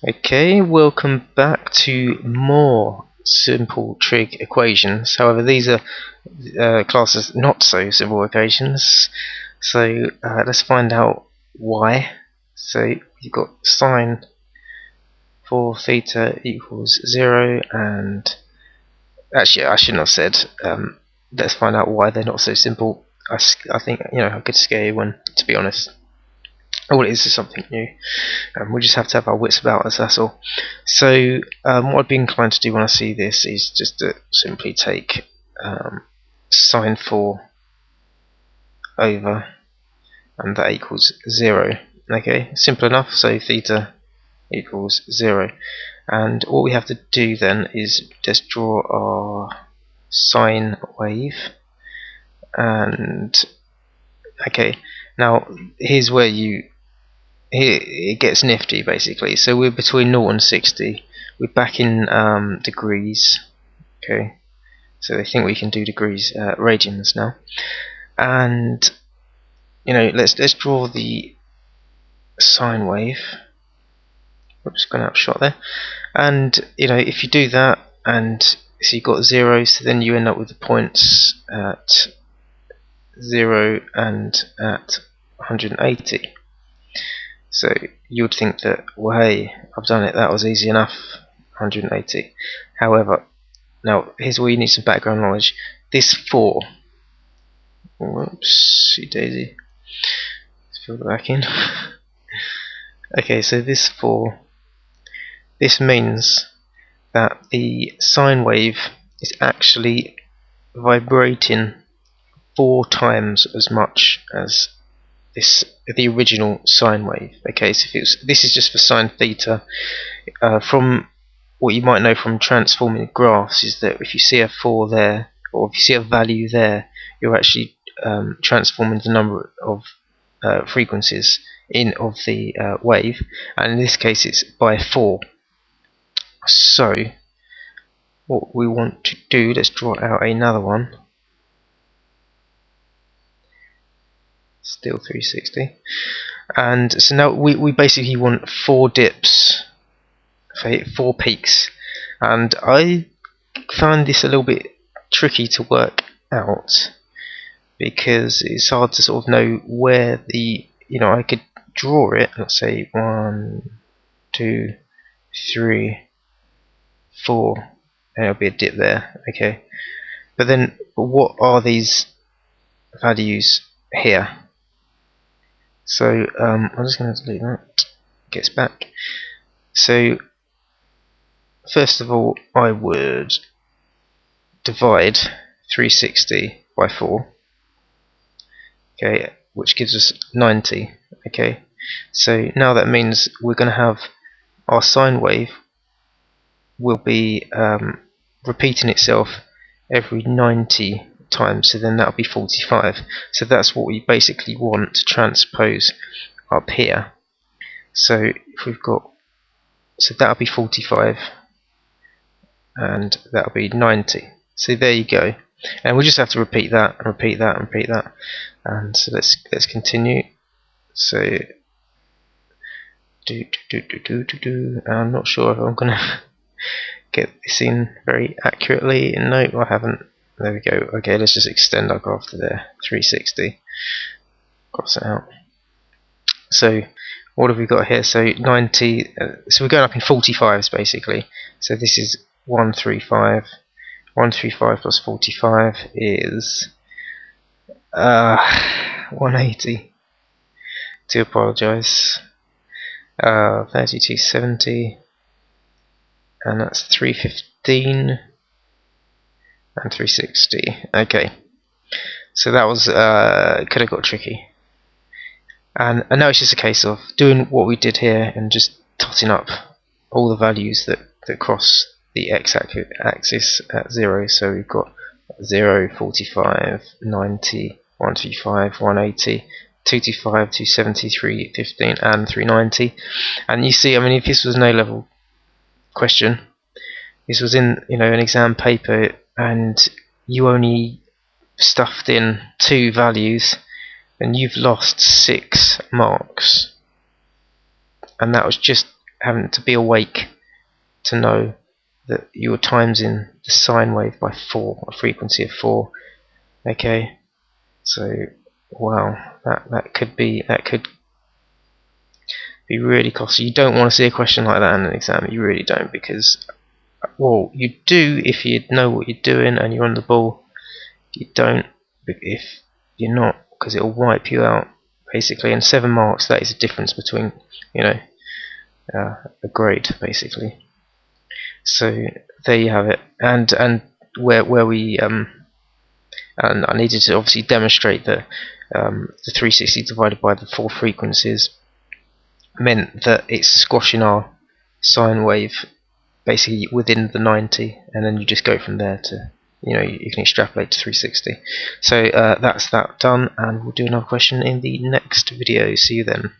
Okay, welcome back to more simple trig equations. However, these are classed as not so simple equations. So let's find out why. So you've got sine 4 theta equals 0, and actually I shouldn't have said let's find out why they're not so simple. I think I could scare you one, to be honest. All it is something new. We just have to have our wits about us, that's all. So what I'd be inclined to do when I see this is just to simply take sine 4 over, and that equals 0. Okay, simple enough. So theta equals 0, and what we have to do then is just draw our sine wave. And okay, now here's where here it gets nifty basically. So we're between 0 and 60. We're back in degrees. Okay, so they think we can do degrees, radians now. And let's draw the sine wave. Oops, gone out of shot there. And if you do that, and so you've got 0, so then you end up with the points at 0 and at 180. So you would think that, well, hey, I've done it, that was easy enough, 180. However, now here's where you need some background knowledge. This 4, whoopsie daisy, let's fill that back in. Okay, so this 4, this means that the sine wave is actually vibrating 4 times as much as the original sine wave. Okay, so this is just for sine theta. From what you might know from transforming graphs is that if you see a 4 there, or if you see a value there, you're actually transforming the number of frequencies of the wave, and in this case it's by 4. So what we want to do, let's draw out another one. Still 360. And so now we basically want 4 dips, 4 peaks, and I found this a little bit tricky to work out because it's hard to sort of know where I could draw it. Let's say 1, 2, 3, 4, and there'll be a dip there. Okay, but what are these values here? So I'm just going to delete that. Gets back. So first of all, I would divide 360 by 4. Okay, which gives us 90. Okay, so now that means we're going to have our sine wave will be repeating itself every 90 times, so then that'll be 45. So that's what we basically want to transpose up here. So if we've got, so that'll be 45, and that'll be 90. So there you go, and we'll just have to repeat that, and repeat that, and repeat that. And so let's continue. So I'm not sure if I'm gonna get this in very accurately. No, I haven't. There we go. Okay, let's just extend our graph to there. 360. Cross it out. So what have we got here? So 90. So we're going up in 45s basically. So this is 135. 135 plus 45 is 180. Do apologise. 3270, and that's 315. And 360. Okay, so that was could have got tricky, and now it's just a case of doing what we did here and just totting up all the values that cross the x-axis at 0. So we've got 0, 45, 90, 135, 180, 225, 270, 315, and 390. And you see, I mean, if this was an A-level question, this was in an exam paper, and you only stuffed in 2 values, and you've lost 6 marks. And that was just having to be awake to know that you were timesing the sine wave by 4, a frequency of 4. Okay, so wow, that could be really costly. You don't want to see a question like that in an exam. You really don't, because, well, you do if you know what you're doing and you're on the ball. You don't if you're not, because it'll wipe you out basically. And 7 marks, that is the difference between, you know, a grade basically. So there you have it. And where we and I needed to obviously demonstrate that the 360 divided by the 4 frequencies meant that it's squashing our sine wave basically within the 90, and then you just go from there to, you know, you can extrapolate to 360. So that's that done, and we'll do another question in the next video. See you then.